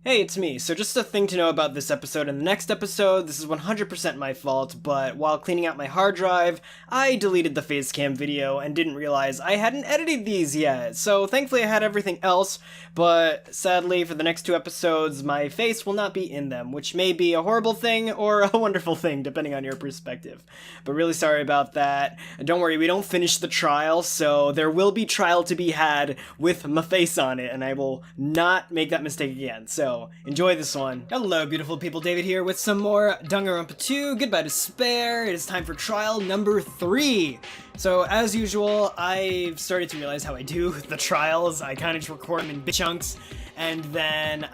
Hey, it's me. So just a thing to know about this episode and the next episode, this is 100% my fault, but while cleaning out my hard drive, I deleted the face cam video and didn't realize I hadn't edited these yet. So thankfully I had everything else, but sadly for the next two episodes, my face will not be in them, which may be a horrible thing or a wonderful thing, depending on your perspective. But really sorry about that. And don't worry, we don't finish the trial, so there will be trial to be had with my face on it, and I will not make that mistake again. So enjoy this one. Hello, beautiful people. David here with some more Danganronpa 2. Goodbye Despair. It is time for trial number 3. So as usual, I've started to realize how I do the trials. I kind of just record them in big chunks, and then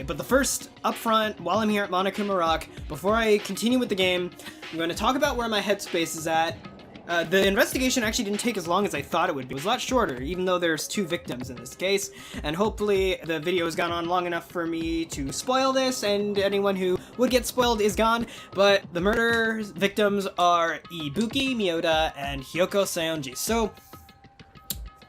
but the first, up front, while I'm here at Monokuma Rock, before I continue with the game, I'm going to talk about where my headspace is at. The investigation actually didn't take as long as I thought it would be. It was a lot shorter, even though there's 2 victims in this case, and hopefully the video has gone on long enough for me to spoil this, and anyone who would get spoiled is gone. But the murder victims are Ibuki, Miyoda, and Hyoko Seonji. So,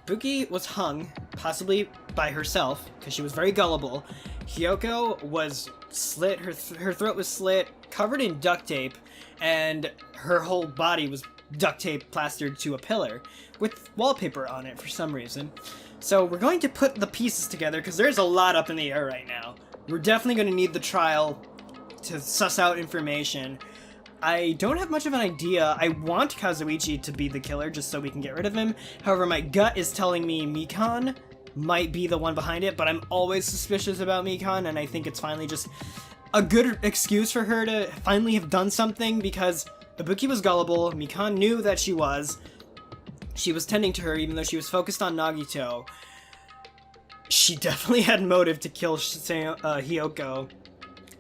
Ibuki was hung, possibly by herself, because she was very gullible. Hyoko was slit, her throat was slit, covered in duct tape, and her whole body was duct tape plastered to a pillar with wallpaper on it for some reason. So we're going to put the pieces together because there's a lot up in the air right now. We're definitely going to need the trial to suss out information. I don't have much of an idea. I want Kazuichi to be the killer just so we can get rid of him. However, my gut is telling me Mikan might be the one behind it, but I'm always suspicious about Mikan, and I think it's finally just a good excuse for her to finally have done something, because Ibuki was gullible, Mikan knew that she was tending to her even though she was focused on Nagito. She definitely had motive to kill Hyoko.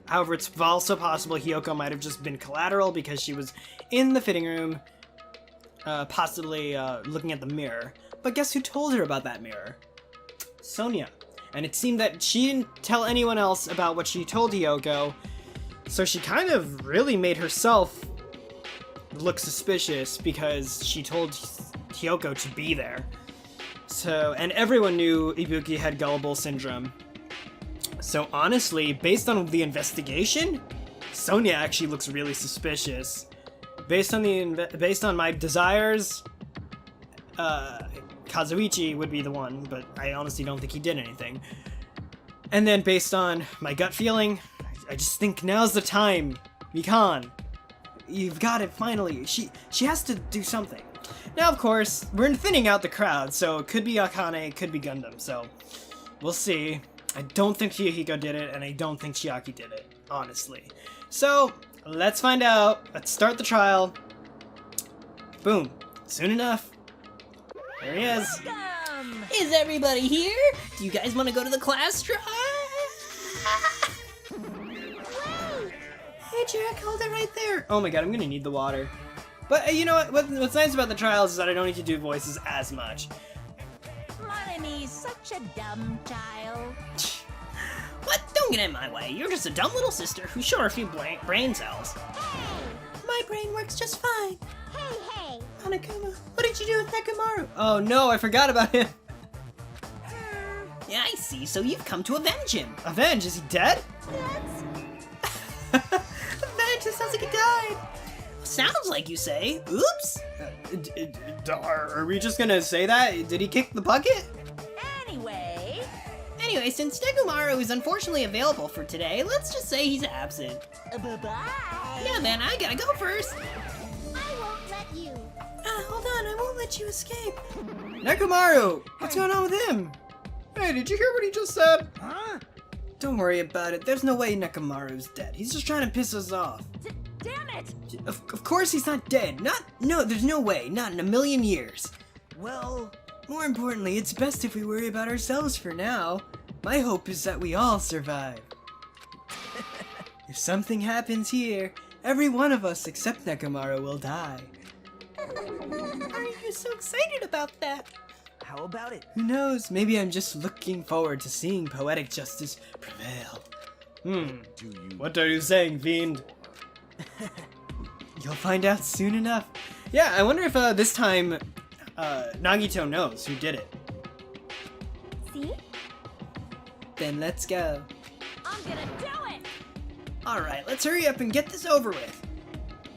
However, it's also possible Hyoko might have just been collateral because she was in the fitting room, possibly looking at the mirror. But guess who told her about that mirror? Sonia. And it seemed that she didn't tell anyone else about what she told Hyoko, so she kind of really made herself look suspicious because she told Hyoko to be there. So, and everyone knew Ibuki had gullible syndrome. So honestly, based on the investigation, Sonia actually looks really suspicious. Based on my desires, Kazuichi would be the one, but I honestly don't think he did anything. And then based on my gut feeling, I just think now's the time. Mikan, you've got it finally. She has to do something. Now, of course, we're thinning out the crowd, so it could be Akane, it could be Gundam, so we'll see. I don't think Chihiko did it, and I don't think Chiaki did it, honestly. So, let's find out. Let's start the trial. Boom. Soon enough. There he is. Welcome! Is everybody here? Do you guys want to go to the class trial? Hey, Jack, hold it right there. Oh my god, I'm gonna need the water. But you know what? What's nice about the trials is that I don't need to do voices as much. Monomi's such a dumb child. What? Don't get in my way. You're just a dumb little sister who's short a few brain cells. My brain works just fine. Hey! Monokuma, what did you do with Nekomaru? Oh no, I forgot about him. Yeah, I see. So you've come to avenge him. Avenge? Is he dead? Yes. Avenge, it sounds like he died. Sounds like you say. Oops. Are we just gonna say that? Did he kick the bucket? Anyway, since Nekomaru is unfortunately available for today, let's just say he's absent. Bye-bye. Yeah, then I gotta go first. I won't let you. Hold on, I won't let you escape. Nekomaru! What's going on with him? Hey, did you hear what he just said? Huh? Don't worry about it. There's no way Nekomaru's dead. He's just trying to piss us off. Damn it! Of course he's not dead. No, there's no way. Not in a million years. Well, more importantly, it's best if we worry about ourselves for now. My hope is that we all survive. If something happens here, every one of us except Nekomaru will die. Are you so excited about that? how about it? Who knows? Maybe I'm just looking forward to seeing poetic justice prevail. What are you saying, fiend? You'll find out soon enough. Yeah, I wonder if this time Nagito knows who did it. See? Then let's go. I'm gonna do it! Alright, let's hurry up and get this over with.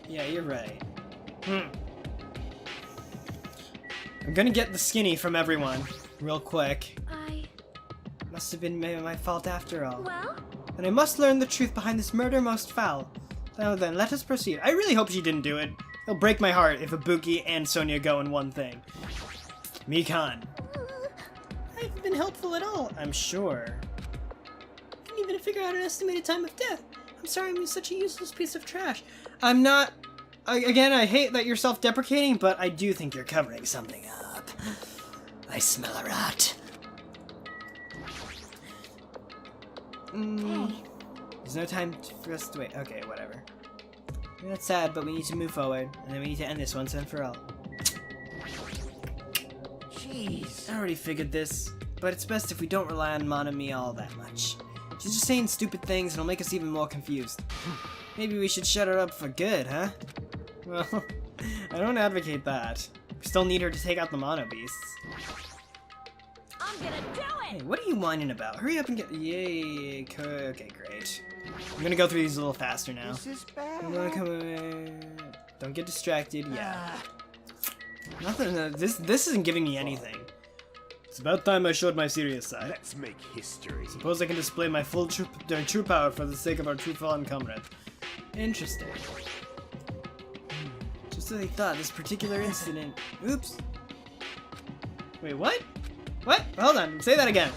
Yeah, you're right. I'm gonna get the skinny from everyone, real quick. Must have been my fault after all. Well? And I must learn the truth behind this murder most foul. Now then, let us proceed. I really hope she didn't do it. It'll break my heart if Ibuki and Sonia go in one thing. Mikan. I haven't been helpful at all, I'm sure. Couldn't even figure out an estimated time of death. I'm sorry I'm such a useless piece of trash. I'm not... Again, I hate that you're self-deprecating, but I do think you're covering something up. I smell a rat. There's no time for us to wait. Okay, whatever. That's sad, but we need to move forward, and then we need to end this once and for all. Jeez. I already figured this, but it's best if we don't rely on Monami all that much. She's just saying stupid things and it'll make us even more confused. Maybe we should shut her up for good, huh? Well, I don't advocate that. We still need her to take out the mono beasts. I'm gonna do it! Hey, what are you whining about? Hurry up and get... Yay. Okay, great. I'm gonna go through these a little faster now. This is bad. I'm gonna come... Don't get distracted. Yeah. Nothing. This isn't giving me anything. It's about time I showed my serious side. Let's make history. Suppose I can display my full true power for the sake of our true fallen comrade. Interesting. Just as I thought, this particular incident... Oops. Wait, what? What? Hold on, say that again.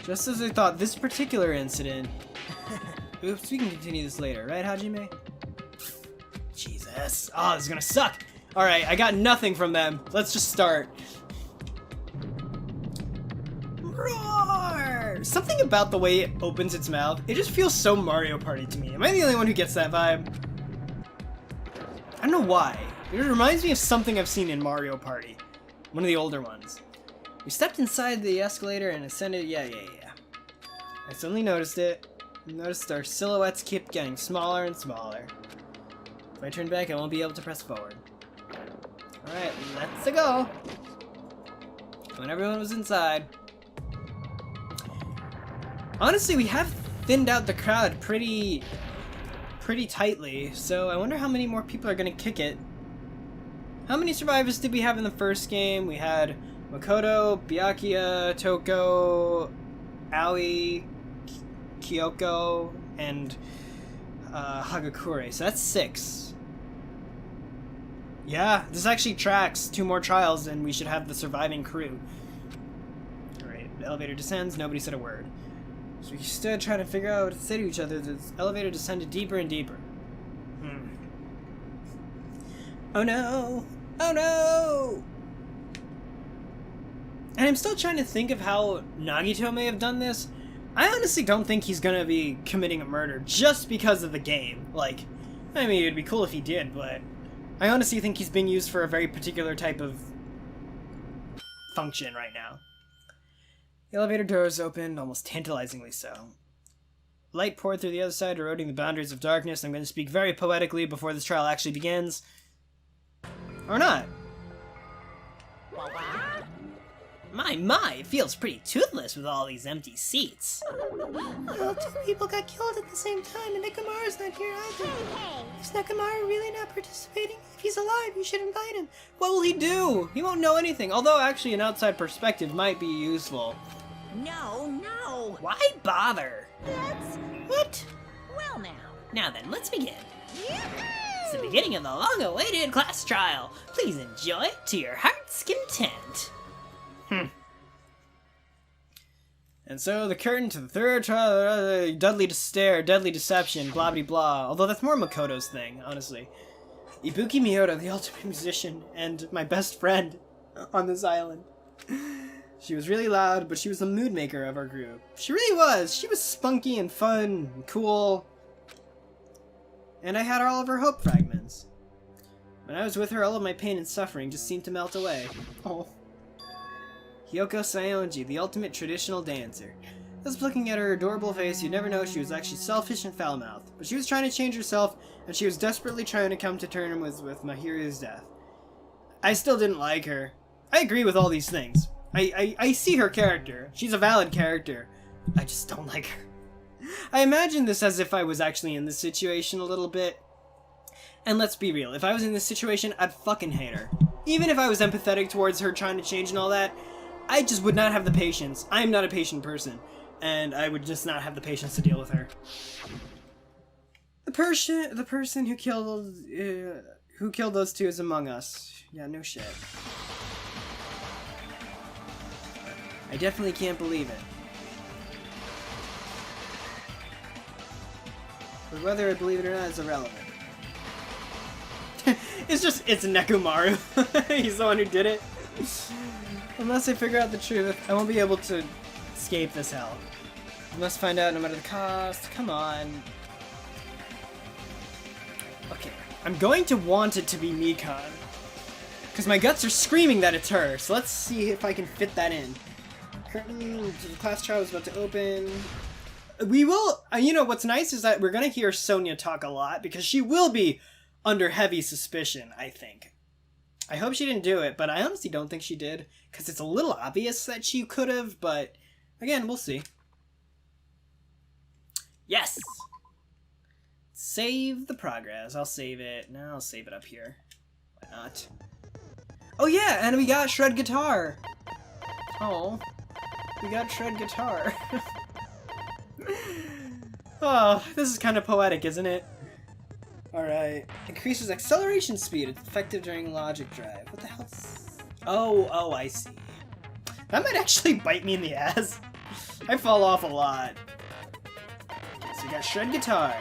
Just as I thought, this particular incident... Oops, we can continue this later, right, Hajime? Jesus. Oh, this is gonna suck. Alright, I got nothing from them. Let's just start. Roar! Something about the way it opens its mouth, it just feels so Mario Party to me. Am I the only one who gets that vibe? I don't know why. It reminds me of something I've seen in Mario Party. One of the older ones. We stepped inside the escalator and ascended. Yeah. I suddenly noticed it. Noticed our silhouettes keep getting smaller and smaller. If I turn back, I won't be able to press forward. Alright, let's go. When everyone was inside. Honestly, we have thinned out the crowd pretty tightly, so I wonder how many more people are gonna kick it. How many survivors did we have in the first game? We had Makoto, Byakuya, Toko, Aoi, Kyoko, and Hagakure, so that's 6. Yeah, this actually tracks 2 more trials and we should have the surviving crew. Alright, the elevator descends, nobody said a word. So we stood trying to figure out what to say to each other. The elevator descended deeper and deeper. Oh no! Oh no! And I'm still trying to think of how Nagito may have done this. I honestly don't think he's gonna be committing a murder just because of the game. Like, I mean, it'd be cool if he did, but I honestly think he's being used for a very particular type of function right now. The elevator doors opened, almost tantalizingly so. Light poured through the other side, eroding the boundaries of darkness. I'm going to speak very poetically before this trial actually begins. Or not. My, it feels pretty toothless with all these empty seats. Well, 2 people got killed at the same time, and Nekomaru's not here either. Is Nekomaru really not participating? If he's alive, you should invite him. What will he do? He won't know anything, although actually an outside perspective might be useful. No! Why bother? What? Well now. Now then, let's begin. It's the beginning of the long-awaited class trial. Please enjoy it to your heart's content. And so the curtain to the 3rd trial, Dudley to stare, deadly deception, blah blah blah. Although that's more Makoto's thing, honestly. Ibuki Miyoto, the ultimate musician, and my best friend on this island. She was really loud, but she was the mood maker of our group. She really was. She was spunky and fun and cool. And I had all of her hope fragments. When I was with her, all of my pain and suffering just seemed to melt away. Oh. Hyoko Saionji, the ultimate traditional dancer. Just looking at her adorable face, you'd never know she was actually selfish and foul-mouthed. But she was trying to change herself, and she was desperately trying to come to terms with Mahiru's death. I still didn't like her. I agree with all these things. I see her character. She's a valid character. I just don't like her. I imagine this as if I was actually in this situation a little bit. And let's be real, if I was in this situation, I'd fucking hate her. Even if I was empathetic towards her trying to change and all that, I just would not have the patience. I am not a patient person, and I would just not have the patience to deal with her. The person who killed those two is among us. Yeah, no shit. I definitely can't believe it. But whether I believe it or not is irrelevant. it's Nekomaru. He's the one who did it. Unless I figure out the truth, I won't be able to escape this hell. I must find out no matter the cost. Come on. Okay, I'm going to want it to be Mikan. Because my guts are screaming that it's her. So let's see if I can fit that in. Curtain to the class trial is about to open. We will, you know, what's nice is that we're going to hear Sonia talk a lot. Because she will be under heavy suspicion, I think. I hope she didn't do it, but I honestly don't think she did. Because it's a little obvious that she could have, but again, we'll see. Yes! Save the progress. I'll save it. No, I'll save it up here. Why not? Oh yeah, and we got shred guitar! Oh, we got shred guitar. Oh, this is kind of poetic, isn't it? Alright. Increases acceleration speed. It's effective during logic drive. What the hell? Oh, I see. That might actually bite me in the ass. I fall off a lot. Okay, so we got shred guitar.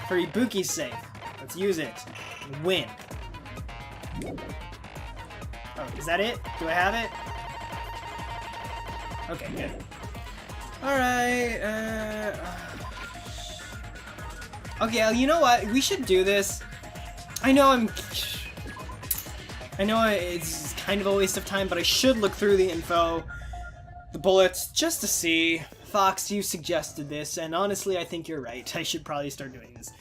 For Ibuki's sake. Let's use it. Win. Oh, is that it? Do I have it? Okay, good. Alright, okay, you know what? We should do this. I know it's kind of a waste of time, but I should look through the info, the bullets, just to see. Fox, you suggested this, and honestly, I think you're right. I should probably start doing this.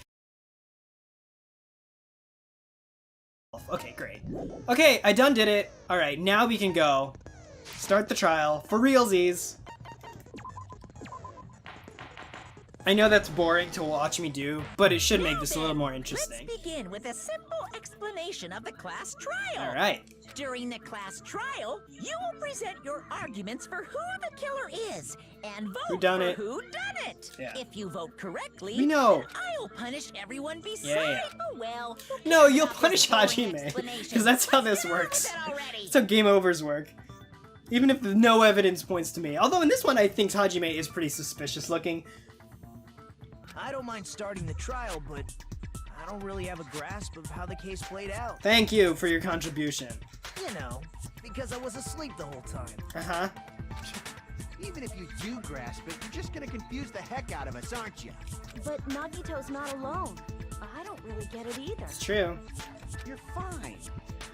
Okay, great. Okay, I done did it. Alright, now we can go. Start the trial. For realsies. I know that's boring to watch me do, but it should make this a little more interesting. Let's begin with a simple explanation of the class trial. Alright. During the class trial, you will present your arguments for who the killer is and vote for who done it. Yeah. If you vote correctly, We know. then I'll punish everyone beside. Yeah. Oh well. No, you'll punish Hajime, because that's how this works. That's how game overs work. Even if no evidence points to me. Although in this one, I think Hajime is pretty suspicious looking. I don't mind starting the trial, but I don't really have a grasp of how the case played out. Thank you for your contribution. You know, because I was asleep the whole time. Uh-huh. Even if you do grasp it, you're just gonna confuse the heck out of us, aren't you? But Nagito's not alone. I don't really get it either. It's true. You're fine.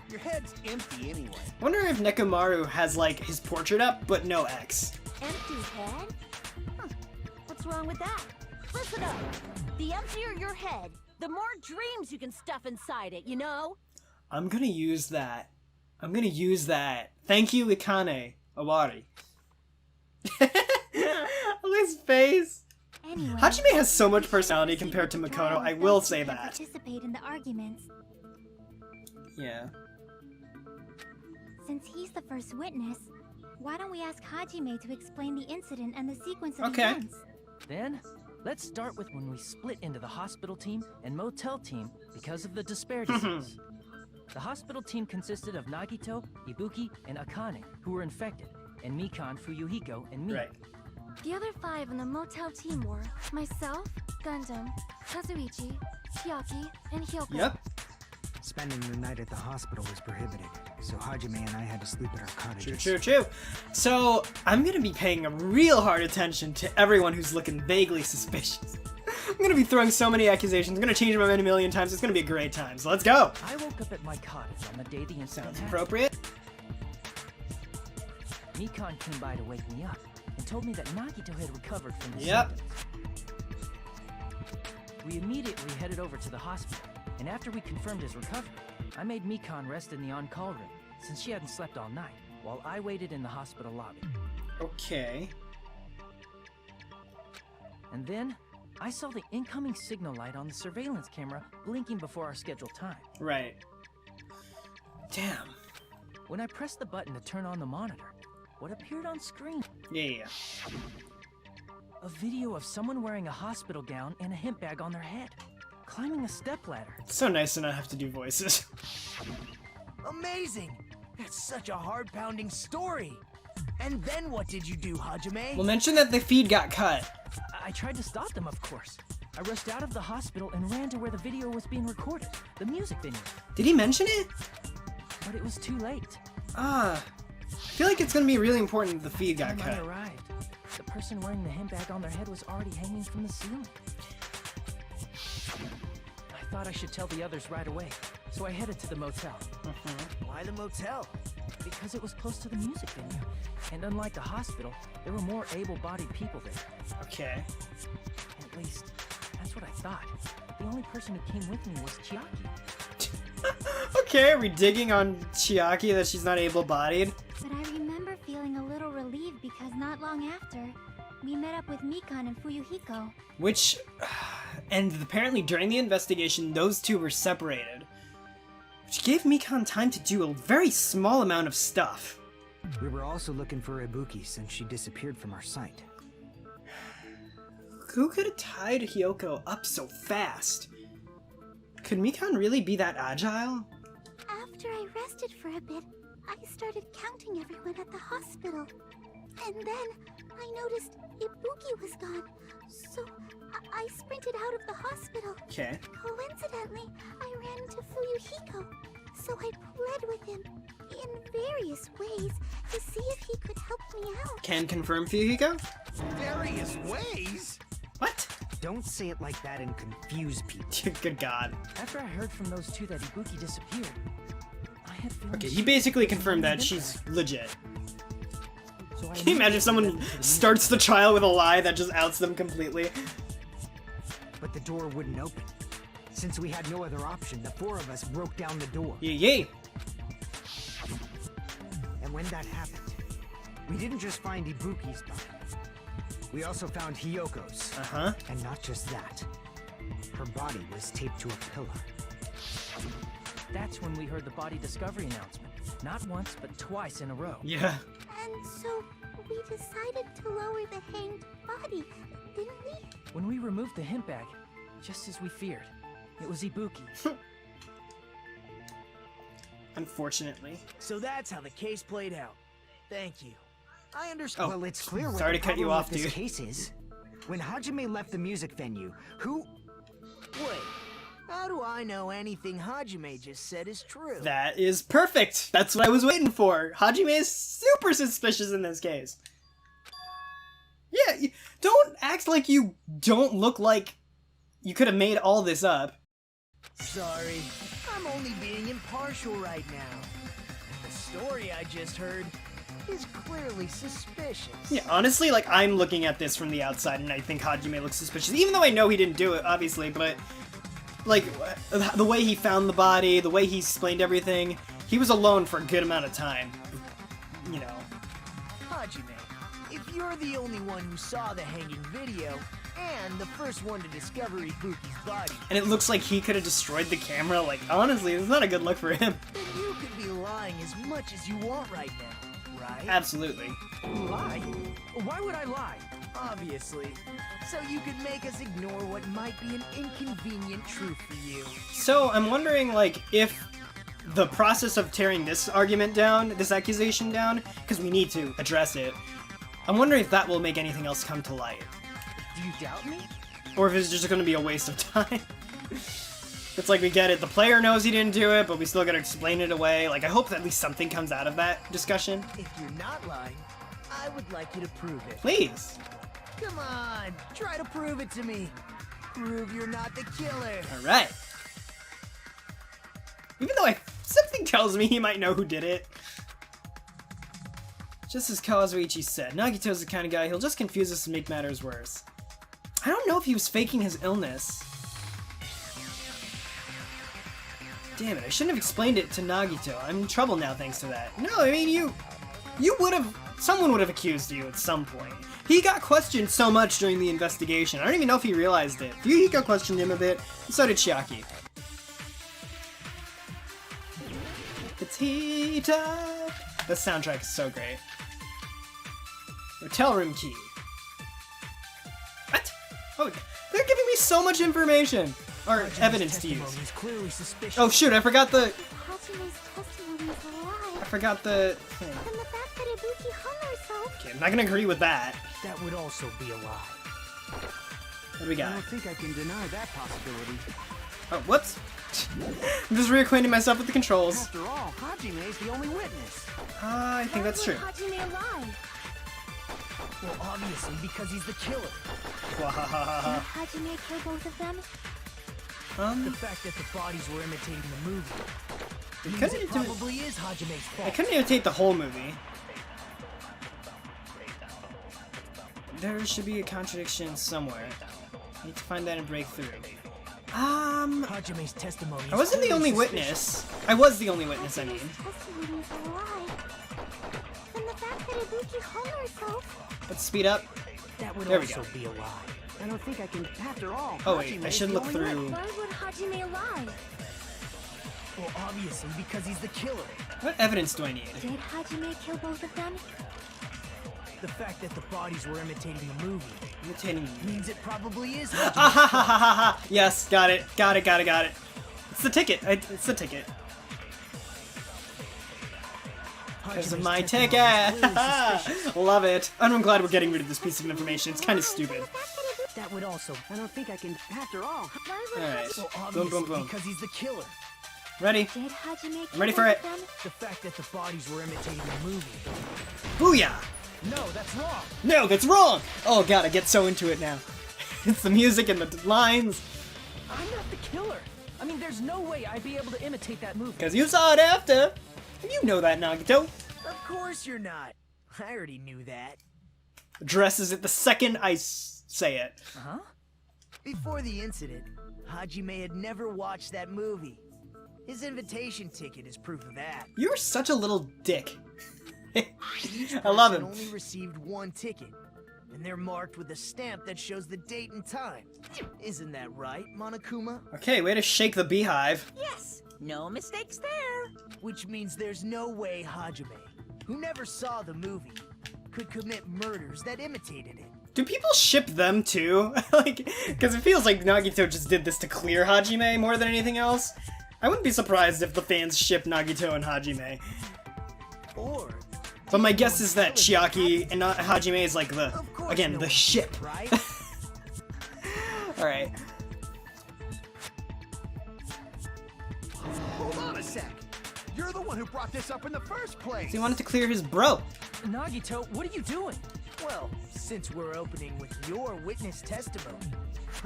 Your head's empty anyway. Wonder if Nekomaru has, like, his portrait up, but no X. Empty head? Huh. What's wrong with that? Listen up. The emptier your head, the more dreams you can stuff inside it, you know? I'm gonna use that. I'm gonna use that. Thank you, Ikane Awari. His face. Anyway, Hajime has so much personality compared to Makoto, I will say that. Participate in the arguments. Yeah. Since he's the first witness, why don't we ask Hajime to explain the incident and the sequence of Okay. events? Then, let's start with when we split into the hospital team and motel team because of the disparities. The hospital team consisted of Nagito, Ibuki, and Akane, who were infected, and Mikan, Fuyuhiko, and me. Right. The other 5 on the motel team were myself, Gundam, Kazuichi, Chiaki, and Hyoko. Yep. Spending the night at the hospital was prohibited, so Hajime and I had to sleep at our cottages. True. So, I'm gonna be paying a real hard attention to everyone who's looking vaguely suspicious. I'm gonna be throwing so many accusations. I'm gonna change my mind a million times. It's gonna be a great time. So let's go. I woke up at my cottage on the day the incident Sounds happened. appropriate. Mikan came by to wake me up and told me that Nagito had recovered from the Yep. symptoms. We immediately headed over to the hospital, and after we confirmed his recovery, I made Mikan rest in the on-call room, since she hadn't slept all night, while I waited in the hospital lobby. Okay. And then, I saw the incoming signal light on the surveillance camera blinking before our scheduled time. Right. Damn. When I pressed the button to turn on the monitor, what appeared on screen? Yeah. A video of someone wearing a hospital gown and a hemp bag on their head, climbing a stepladder. It's so nice to not have to do voices. Amazing! That's such a heart-pounding story! And then what did you do, Hajime? We'll mention that the feed got cut. I tried to stop them, of course. I rushed out of the hospital and ran to where the video was being recorded, the music venue. Did he mention it? But it was too late. I feel like it's gonna be really important that the feed got When I cut. arrived, the person wearing the hemp bag on their head was already hanging from the ceiling. I thought I should tell the others right away, so I headed to the motel. Why the motel? Because it was close to the music venue, and unlike the hospital, there were more able-bodied people there. Okay. At least, that's what I thought. The only person who came with me was Chiaki. Okay, are we digging on Chiaki that she's not able-bodied? But I remember feeling a little relieved because not long after, we met up with Mikan and Fuyuhiko. Which, and apparently during the investigation, those two were separated. Which gave Mikan time to do a very small amount of stuff. We were also looking for Ibuki since she disappeared from our sight. Who could have tied Hyoko up so fast? Could Mikan really be that agile? After I rested for a bit, I started counting everyone at the hospital. And then I noticed Ibuki was gone, so I sprinted out of the hospital. Okay. Coincidentally, I ran into Fuyuhiko, so I pled with him in various ways to see if he could help me out. Can confirm Fuyuhiko? Various ways? What? Don't say it like that and confuse people. Good God. After I heard from those two that Ibuki disappeared, I had feelings. Okay, he basically confirmed that she's legit. So I Can you imagine if someone starts the trial with a lie that just outs them completely? But the door wouldn't open. Since we had no other option, the four of us broke down the door. Yay! And when that happened, we didn't just find Ibuki's body. We also found Hyoko's. Uh-huh. And not just that. Her body was taped to a pillar. That's when we heard the body discovery announcement. Not once, but twice in a row. Yeah. And so we decided to lower the hanged body, didn't we? When we removed the hemp bag, just as we feared, it was Ibuki. Unfortunately. So that's how the case played out. Thank you. I understand. Oh, Well, it's clear what sorry the to cut you problem off, with this dude. case is. When Hajime left the music venue, who... Wait, how do I know anything Hajime just said is true? That is perfect! That's what I was waiting for! Hajime is super suspicious in this case. Yeah, don't act like you don't look like you could have made all this up. Sorry, I'm only being impartial right now. The story I just heard is clearly suspicious. Yeah, honestly, like, I'm looking at this from the outside and I think Hajime looks suspicious. Even though I know he didn't do it, obviously, but... like, the way he found the body, the way he explained everything, he was alone for a good amount of time. You know. Hajime, if you're the only one who saw the hanging video, and the first one to discover Ibuki's body, And it looks like he could have destroyed the camera, like, honestly, it's not a good look for him. then you could be lying as much as you want right now, right? Absolutely. Lie? Why would I lie? Obviously. So you could make us ignore what might be an inconvenient truth for you. So, I'm wondering, like, if the process of tearing this argument down, this accusation down, because we need to address it, I'm wondering if that will make anything else come to light. Do you doubt me? Or if it's just going to be a waste of time. It's like, we get it, the player knows he didn't do it, but we still gotta explain it away. Like, I hope that at least something comes out of that discussion. If you're not lying, I would like you to prove it. Please. Come on, try to prove it to me. Prove you're not the killer. Alright. Even though something tells me he might know who did it. Just as Kawazuichi said, Nagito's the kind of guy who'll just confuse us and make matters worse. I don't know if he was faking his illness. Damn it, I shouldn't have explained it to Nagito. I'm in trouble now thanks to that. No, I mean, you would have someone would have accused you at some point. He got questioned so much during the investigation. I don't even know if he realized it. Yukiko questioned him a bit, and so did Chiaki. It's heat up. The soundtrack is so great. Hotel room key. What? Oh, they're giving me so much information. Or evidence to use. Oh shoot, I forgot the... Hajime's testimony is a lie. I forgot the thing. And the fact that Ibuki hung herself. Okay, I'm not gonna agree with that. That would also be a lie. What do we I got? don't think I can deny that possibility. Oh, whoops. I'm just reacquainting myself with the controls. After all, Hajime is the only witness. I think that's true. Hajime lie? Well, obviously, because he's the killer. Did Hajime kill both of them? The fact that the bodies were imitating the movie means couldn't it probably is Hajime's fault. I couldn't imitate the whole movie. There should be a contradiction somewhere. I need to find that and break through. Hajime's testimony. I wasn't the only witness. I was the only witness, I mean. Testimony is a lie. And the fact that Ibuki hung herself. Let's speed up. That would There we also go. be a lie. I don't think I can. After all, Oh wait, Hajime I is should the look only through. witness. Why would Hajime lie? Well, obviously, because he's the killer. What evidence do I need? Did Hajime kill both of them? The fact that the bodies were imitating the movie Imitating. means it probably is Ah Hajime's ha ha ha ha! Yes, got it. Got it. Got it. Got it. It's the ticket. It's the ticket. Because of my ticket. Love it. And I'm glad we're getting rid of this piece of information. It's kind of stupid. That would also. I don't think I can. After all, Why would Alright. Well, Boom, obviously, boom, boom. because he's the killer. Ready? Did Hajime kill I'm ready for both it. of them? The fact that the bodies were imitating the movie. Booyah! No, that's wrong. No, that's wrong! Oh god, I get so into it now. It's the music and the lines. I'm not the killer. I mean, there's no way I'd be able to imitate that movie. Because you saw it after. You know that, Nagito. Of course you're not. I already knew that. Addresses it the second I say it. Huh? Before the incident, Hajime had never watched that movie. His invitation ticket is proof of that. You're such a little dick. Each I love person him. only received one ticket, and they're marked with a stamp that shows the date and time. Isn't that right, Monokuma? Okay, way to shake the beehive. Yes, no mistakes there. Which means there's no way Hajime, who never saw the movie, could commit murders that imitated it. Do people ship them too? Like, because it feels like Nagito just did this to clear Hajime more than anything else. I wouldn't be surprised if the fans ship Nagito and Hajime. Or, But my guess is that Chiaki and Hajime is like the, of course again, no the one ship. did, right? Alright. hold on a sec. You're the one who brought this up in the first place. So he wanted to clear his bro. Nagito, what are you doing? Well, since we're opening with your witness testimony,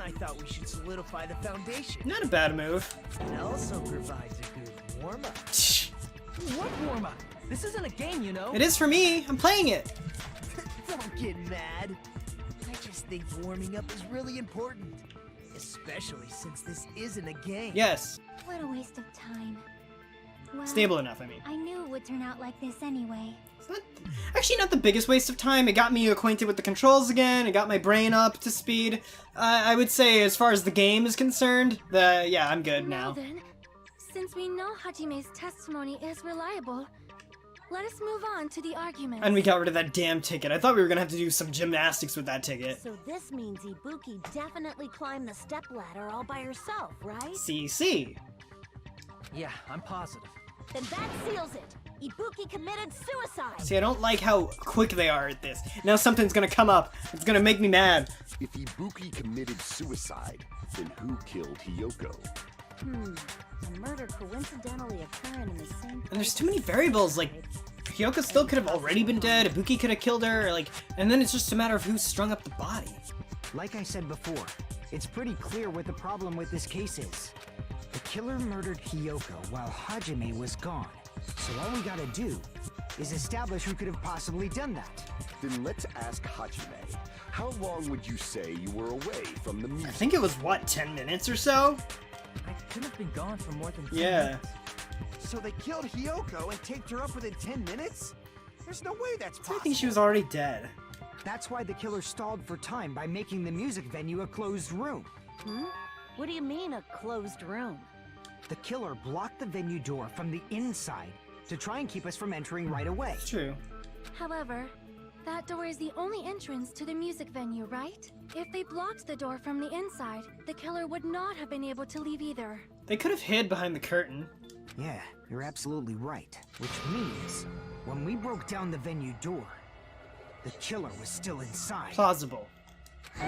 I thought we should solidify the foundation. Not a bad move. It also provides a good warm-up. What warm-up? This isn't a game, you know. It is for me. I'm playing it. Don't get mad. I just think warming up is really important. Especially since this isn't a game. Yes. What a waste of time. Well, Stable enough, I mean. I knew it would turn out like this anyway. It's not, actually not the biggest waste of time. It got me acquainted with the controls again. It got my brain up to speed. I would say as far as the game is concerned, yeah, I'm good now. Then, since we know Hajime's testimony is reliable, let us move on to the argument. And we got rid of that damn ticket. I thought we were gonna have to do some gymnastics with that ticket. So this means Ibuki definitely climbed the stepladder all by herself, right? CC. Yeah, I'm positive. Then that seals it. Ibuki committed suicide. See, I don't like how quick they are at this. Now something's gonna come up. It's gonna make me mad. If Ibuki committed suicide, then who killed Hiyoko? The murder coincidentally occurring in the same And there's too many variables, like, Hiyoko still could have already been dead, Ibuki could have killed her, like, and then it's just a matter of who strung up the body. Like I said before, it's pretty clear what the problem with this case is. The killer murdered Hiyoko while Hajime was gone. So all we gotta do is establish who could have possibly done that. Then let's ask Hajime. How long would you say you were away from the I music? think it was, what, 10 minutes or so? I could have been gone for more than 10 Yeah. minutes. So they killed Hiyoko and taped her up within 10 minutes? There's no way that's possible. I think she was already dead. That's why the killer stalled for time by making the music venue a closed room. Hmm? What do you mean, a closed room? The killer blocked the venue door from the inside to try and keep us from entering right away. It's true. However, that door is the only entrance to the music venue, right? If they blocked the door from the inside, the killer would not have been able to leave either. They could have hid behind the curtain. Yeah, you're absolutely right. Which means, when we broke down the venue door, the killer was still inside. Plausible. They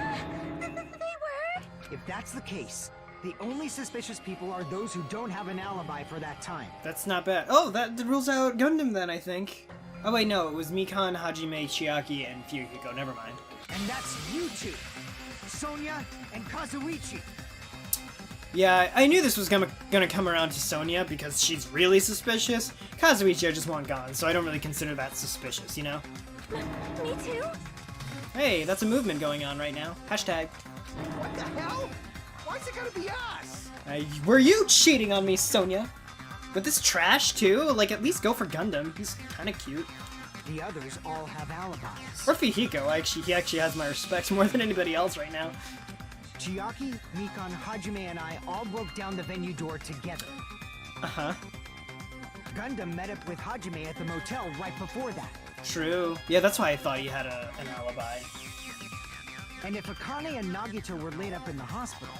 were? If that's the case, the only suspicious people are those who don't have an alibi for that time. That's not bad. Oh, that rules out Gundam then, I think. Oh wait, no, it was Mikan, Hajime, Chiaki, and Fuyuhiko. Never mind. And that's you two, Sonia and Kazuichi. Yeah, I knew this was gonna come around to Sonia because she's really suspicious. Kazuichi I just want gone, so I don't really consider that suspicious, you know? Me too? Hey, that's a movement going on right now. Hashtag. What the hell? Why's it gotta be us? Were you cheating on me, Sonia? With this trash, too? Like, at least go for Gundam. He's kinda cute. The others all have alibis. Or Fuyuhiko, he actually has my respect more than anybody else right now. Chiaki, Mikan, Hajime, and I all broke down the venue door together. Uh-huh. Gundam met up with Hajime at the motel right before that. True. Yeah, that's why I thought you had an alibi. And if Akane and Nagito were laid up in the hospital,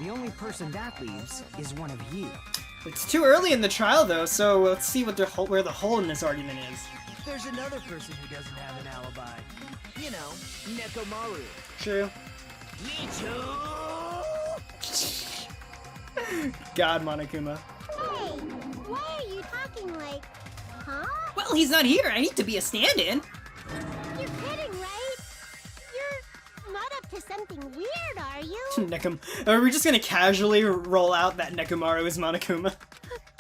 the only person that leaves is one of you. It's too early in the trial, though, so let's see what where the hole in this argument is. There's another person who doesn't have an alibi. You know, Nekomaru. True. Michu! God, Monokuma. Hey, why are you talking like... Huh? Well, he's not here. I need to be a stand-in. You're kidding, right? You're not up to something weird, are you? Are we just gonna casually roll out that Nekomaru is Monokuma?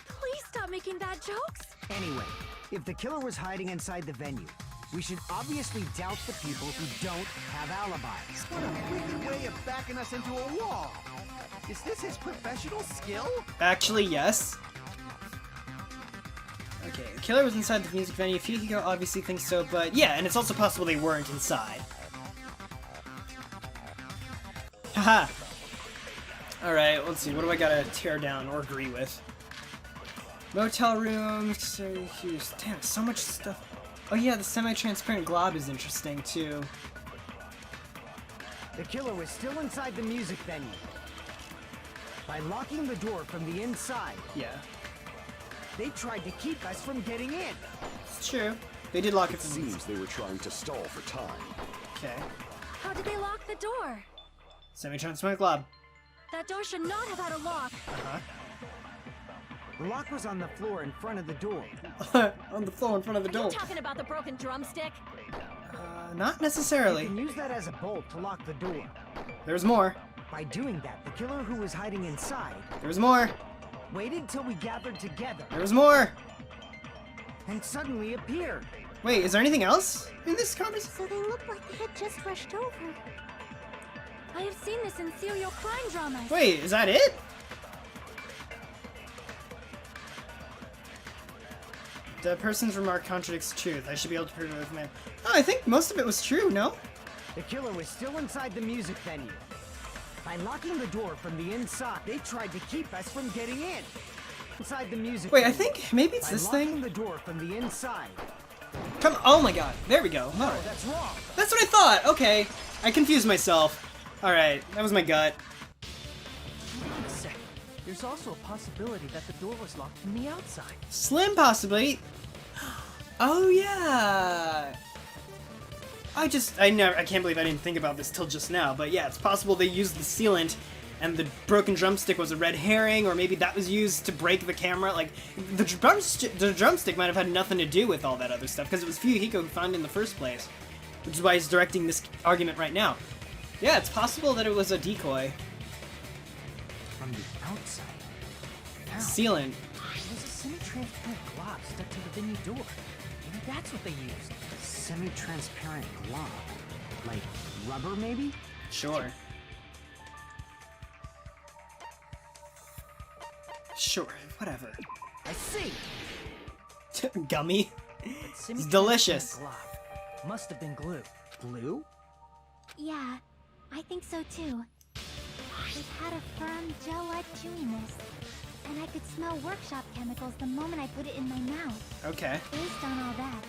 Please stop making bad jokes. Anyway, if the killer was hiding inside the venue, we should obviously doubt the people who don't have alibis. What a wicked way of backing us into a wall. Is this his professional skill? Actually, yes. Okay, the killer was inside the music venue. Fuyuhiko obviously thinks so, but yeah, and it's also possible they weren't inside. Haha. Alright, let's see, what do I gotta tear down or agree with? Motel rooms, so huge. Damn, so much stuff. Oh yeah, the semi-transparent glob is interesting too. The killer was still inside the music venue. By locking the door from the inside, Yeah, they tried to keep us from getting in. it's true. They did lock it It from the seems they were trying to stall for time. Okay. How did they lock the door? Semi-transparent glob. That door should not have had a lock. Uh-huh. The lock was on the floor in front of the door. On the floor in front of the Are you door. talking about the broken drumstick? Not You necessarily. can use that as a bolt to lock the door. There's more. By doing that, the killer who was hiding inside There's more. waited till we gathered together There's more. and suddenly appeared. Wait, is there anything else in this conversation? So they looked like they had just rushed over. I have seen this in serial crime dramas. Wait, is that it? The person's remark contradicts the truth. I should be able to prove it with man. Oh, I think most of it was true, no? The killer was still inside the music venue. By locking the door from the inside, they tried to keep us from getting in. Inside the music Wait, I venue. think maybe it's By this locking thing. the door from the inside. Come, oh my god, there we go. No, Alright. that's wrong. That's what I thought. Okay, I confused myself. All right, that was my gut. Wait a second. There's also a possibility that the door was locked from the outside. Slim possibility. Oh yeah. I can't believe I didn't think about this till just now. But yeah, it's possible they used the sealant, and the broken drumstick was a red herring, or maybe that was used to break the camera. Like the drumstick might have had nothing to do with all that other stuff because it was Fuyuhiko who found it in the first place, which is why he's directing this argument right now. Yeah, it's possible that it was a decoy. From the outside. How? Sealant. There's a semi-transparent glob stuck to the venue door. Maybe that's what they used. Semi-transparent glob. Like rubber, maybe? Sure. Sure, whatever. I see. Gummy. It's delicious. Must have been glue. Glue? Yeah, I think so too. It had a firm, gel-like chewiness, and I could smell workshop chemicals the moment I put it in my mouth. Okay. Based on all that,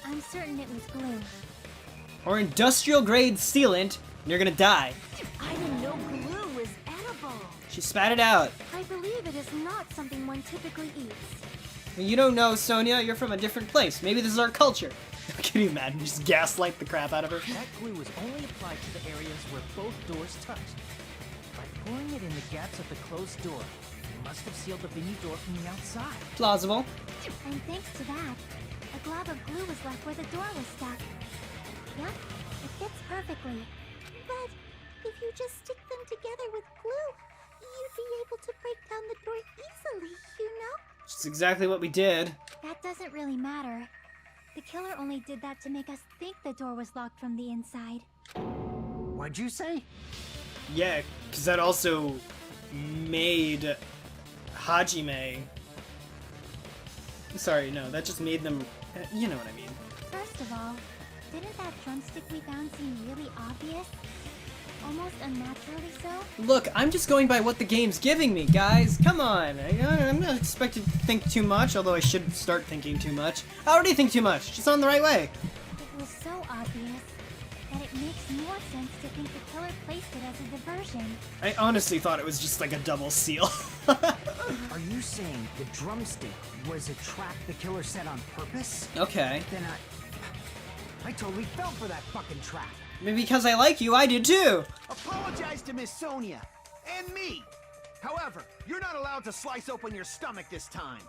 I'm certain it was glue. Or industrial grade sealant, and you're gonna die. I didn't know glue was edible. She spat it out. I believe it is not something one typically eats. You don't know, Sonia. You're from a different place. Maybe this is our culture. Can you imagine? Just gaslight the crap out of her. That glue was only applied to the areas where both doors touched. By pouring it in the gaps of the closed door, it must have sealed the venue door from the outside. Plausible. And thanks to that, a glob of glue was left where the door was stuck. Yep, it fits perfectly. But if you just stick them together with glue, you'd be able to break down the door easily, you know? That's exactly what we did. That doesn't really matter. The killer only did that to make us think the door was locked from the inside. What'd you say? Yeah, because that also made Hajime... Sorry, no, that just made them... You know what I mean. First of all, didn't that drumstick we found seem really obvious? Almost unnaturally so? Look, I'm just going by what the game's giving me, guys. Come on. I'm not expected to think too much, although I should start thinking too much. I already think too much. Just on the right way. It was so obvious that it makes more sense to think the killer placed it as a diversion. I honestly thought it was just like a double seal. Are you saying the drumstick was a trap the killer set on purpose? Okay. Then I totally fell for that fucking trap. Maybe because I like you, I did too. Apologize to Miss Sonia. And me. However, you're not allowed to slice open your stomach this time.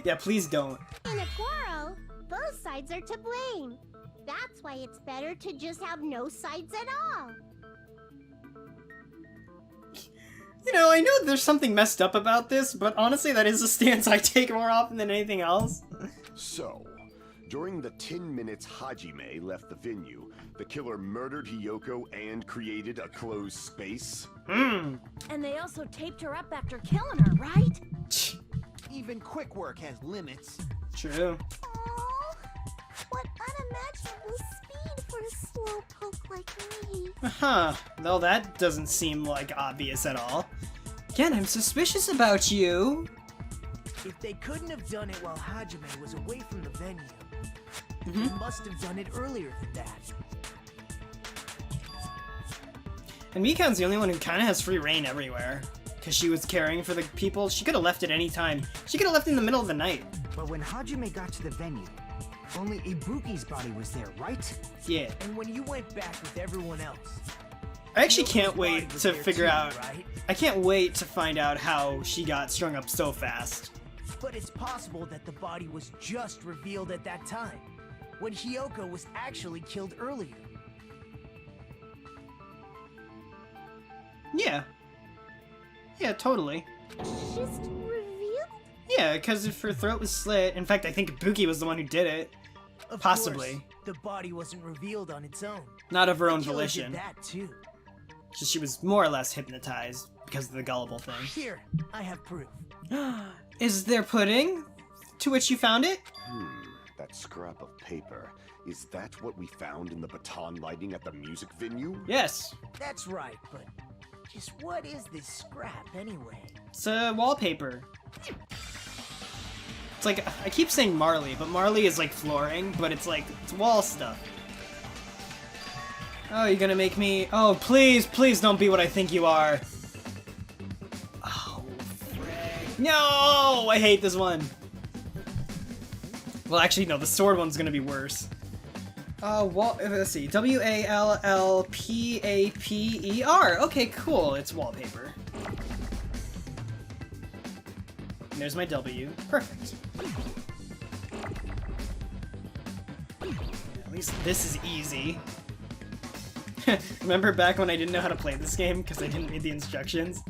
Yeah, please don't. In a quarrel, both sides are to blame. That's why it's better to just have no sides at all. You know, I know there's something messed up about this, but honestly, that is a stance I take more often than anything else. So, during the 10 minutes Hajime left the venue, the killer murdered Hiyoko and created a closed space? And they also taped her up after killing her, right? Even quick work has limits. True. Oh, what unimaginable speed for a slowpoke like me. Huh. Well, that doesn't seem like obvious at all. Again, I'm suspicious about you. If they couldn't have done it while Hajime was away from the venue, they must have done it earlier than that. And Mikan's the only one who kind of has free reign everywhere. Because she was caring for the people. She could have left at any time. She could have left in the middle of the night. But when Hajime got to the venue, only Ibuki's body was there, right? Yeah. And when you went back with everyone else, I actually Hyoko's can't body wait was to there figure too, out... right? I can't wait to find out how she got strung up so fast. But it's possible that the body was just revealed at that time, when Hiyoko was actually killed earlier. Yeah. Yeah, totally. Just revealed? Yeah, because if her throat was slit... In fact, I think Ibuki was the one who did it. Of Possibly. course, the body wasn't revealed on its own. Not of her own The killer did volition. that too. Just she was more or less hypnotized because of the gullible thing. Here, I have proof. Is there pudding? To which you found it? That scrap of paper. Is that what we found in the baton lighting at the music venue? Yes. That's right, but just what is this scrap anyway? It's a wallpaper. It's like, I keep saying Marley, but Marley is like flooring, but it's like, it's wall stuff. Oh, you're gonna make me... Oh, please, please don't be what I think you are. Oh, frick. No! I hate this one. Well, actually, no, the sword one's gonna be worse. Let's see. W-A-L-L-P-A-P-E-R. Okay, cool. It's wallpaper. And there's my W. Perfect. At least this is easy. Remember back when I didn't know how to play this game because I didn't read the instructions?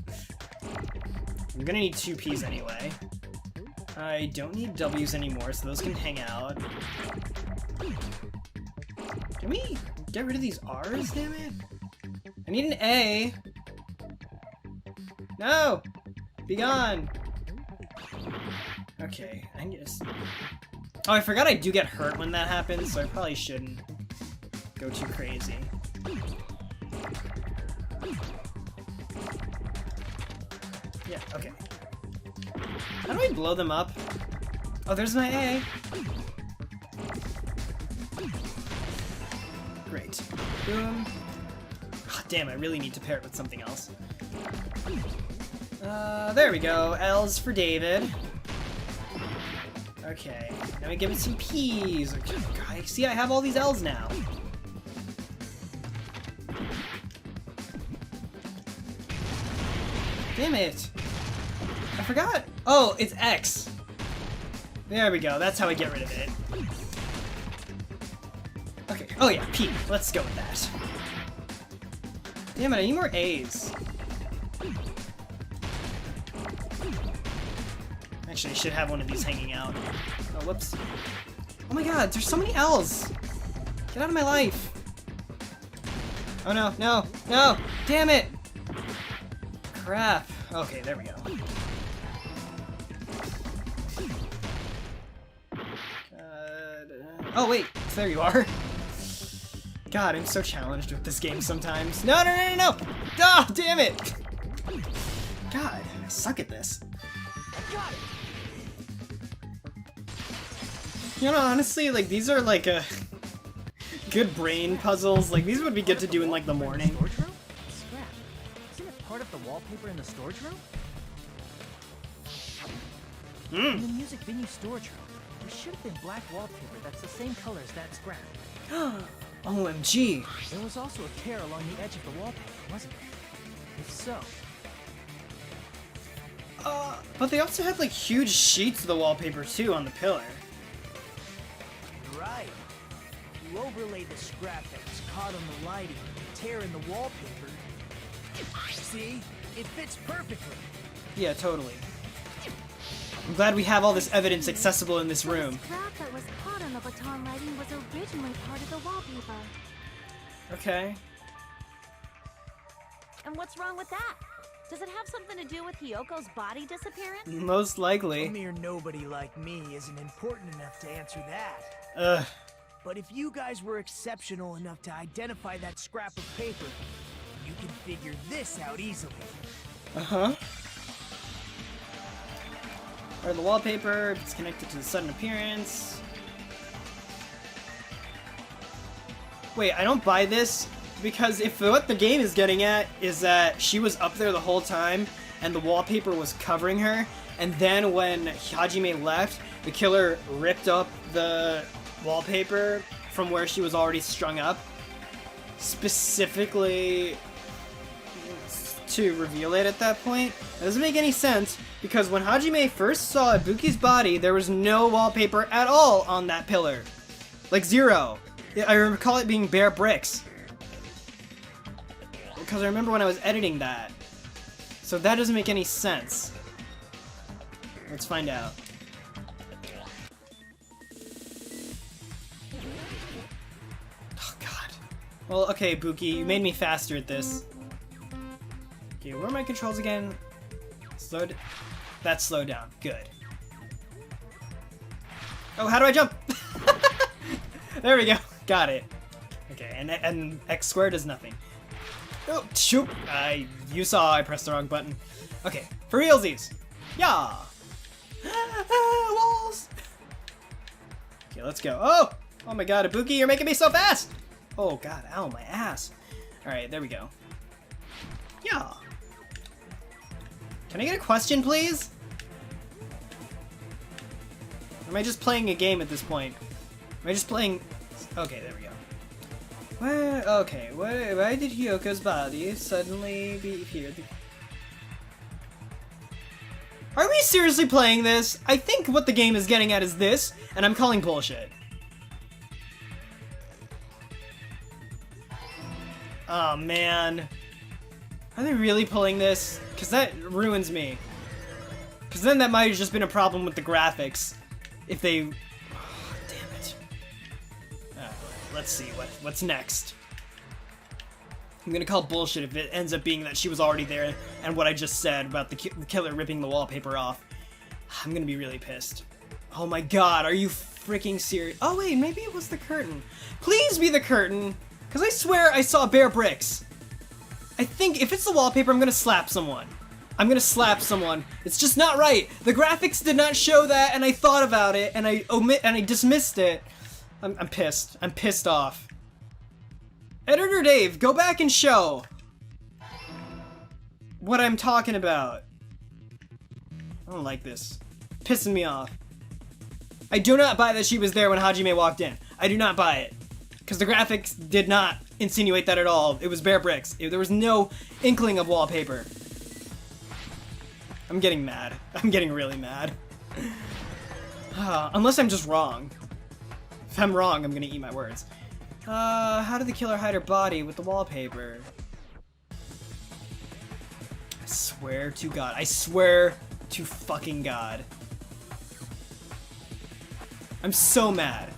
I'm gonna need 2 Ps anyway. I don't need W's anymore, so those can hang out. Can we get rid of these R's, damn it? I need an A. No! Be gone! Okay, I just... Oh, I forgot I do get hurt when that happens, so I probably shouldn't go too crazy. Yeah, okay. How do I blow them up? Oh, there's my A. Great. Boom. Oh, damn, I really need to pair it with something else. There we go. L's for David. Okay, now we give it some P's. Okay, see, I have all these L's now. Damn it. I forgot. Oh, it's X. There we go. That's how I get rid of it. Okay. Oh yeah, P. Let's go with that. Damn it, I need more A's. Actually, I should have one of these hanging out. Oh, whoops. Oh my god, there's so many L's! Get out of my life! Oh no, no, no! Damn it! Crap. Okay, there we go. Oh wait, there you are. God, I'm so challenged with this game sometimes. No, no, no, no, no! Ah, damn it! God, I suck at this. I got it. You know, honestly, like, these are, like, good brain puzzles. Like, these would be good to do in, like, the morning. Storage room? Scrap. Isn't it part of the wallpaper in the storage room? In the music venue storage room, there should have been black wallpaper that's the same color as that scrap. OMG. There was also a tear along the edge of the wallpaper, wasn't there? If so... But they also had, like, huge sheets of the wallpaper, too, on the pillar. Right. If you overlay the scrap that was caught on the lighting and the tear in the wallpaper, see? It fits perfectly. Yeah, totally. I'm glad we have all this evidence accessible in this room. The scrap that was caught on the baton lighting was originally part of the wallpaper. Okay. And what's wrong with that? Does it have something to do with Hiyoko's body disappearance? Most likely. A mere nobody like me isn't important enough to answer that. Ugh. But if you guys were exceptional enough to identify that scrap of paper, you can figure this out easily. Uh-huh. Or the wallpaper, if it's connected to the sudden appearance. Wait, I don't buy this, because if what the game is getting at is that she was up there the whole time, and the wallpaper was covering her, and then when Hajime left, the killer ripped up the wallpaper from where she was already strung up, specifically to reveal it at that point. That doesn't make any sense, because when Hajime first saw Ibuki's body, there was no wallpaper at all on that pillar. Like, zero. I recall it being bare bricks. Because I remember when I was editing that. So that doesn't make any sense. Let's find out. Oh, God. Well, okay, Ibuki, you made me faster at this. Okay, where are my controls again? Slowed. That's slowed down. Good. Oh, how do I jump? There we go. Got it. Okay, and X squared is nothing. Oh, shoot! You saw I pressed the wrong button. Okay, for realsies. Yeah. Walls. Okay, let's go. Oh! Oh my God, Ibuki, you're making me so fast! Oh God, ow, my ass. All right, there we go. Yeah. Can I get a question, please? Or am I just playing a game at this point? Am I just playing... Okay, there we go. Why did Hiyoko's body suddenly be here? Are we seriously playing this? I think what the game is getting at is this, and I'm calling bullshit. Oh, man. Are they really pulling this? Because that ruins me. Because then that might have just been a problem with the graphics. If they... Oh, damn it. Let's see, what's next? I'm gonna call bullshit if it ends up being that she was already there and what I just said about the killer ripping the wallpaper off. I'm gonna be really pissed. Oh my God, are you freaking serious? Oh wait, maybe it was the curtain. Please be the curtain, because I swear I saw bare bricks. I think if it's the wallpaper, I'm gonna slap someone. I'm gonna slap someone. It's just not right. The graphics did not show that, and I thought about it, and I dismissed it. I'm pissed. I'm pissed off. Editor Dave, go back and show what I'm talking about. I don't like this. Pissing me off. I do not buy that she was there when Hajime walked in. I do not buy it. Because the graphics did not insinuate that at all. It was bare bricks. There was no inkling of wallpaper. I'm getting mad. I'm getting really mad. Unless I'm just wrong. If I'm wrong, I'm gonna eat my words. How did the killer hide her body with the wallpaper? I swear to God. I swear to fucking God. I'm so mad.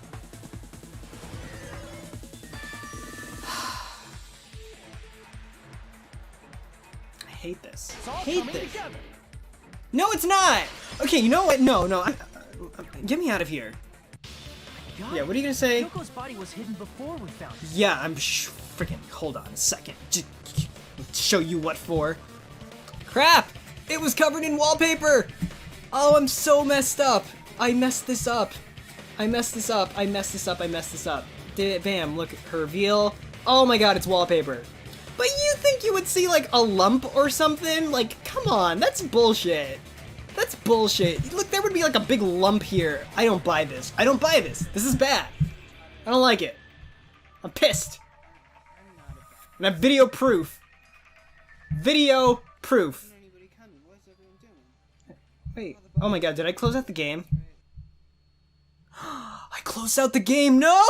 I hate this. I hate this. No, it's not! Okay, you know what? No. Get me out of here. Yeah, what are you gonna say? Yoko's body was hidden before we found it. Yeah, I'm freaking. Hold on a second. Show you what for. Crap! It was covered in wallpaper! Oh, I'm so messed up. I messed this up. I messed this up. Bam, look at her reveal. Oh my God, it's wallpaper. But you think you would see like a lump or something? Like, come on, that's bullshit. That's bullshit. Look, there would be like a big lump here. I don't buy this. I don't buy this. This is bad. I don't like it. I'm pissed. And I have video proof. Video proof. Wait. Oh my God, did I close out the game? I closed out the game. No!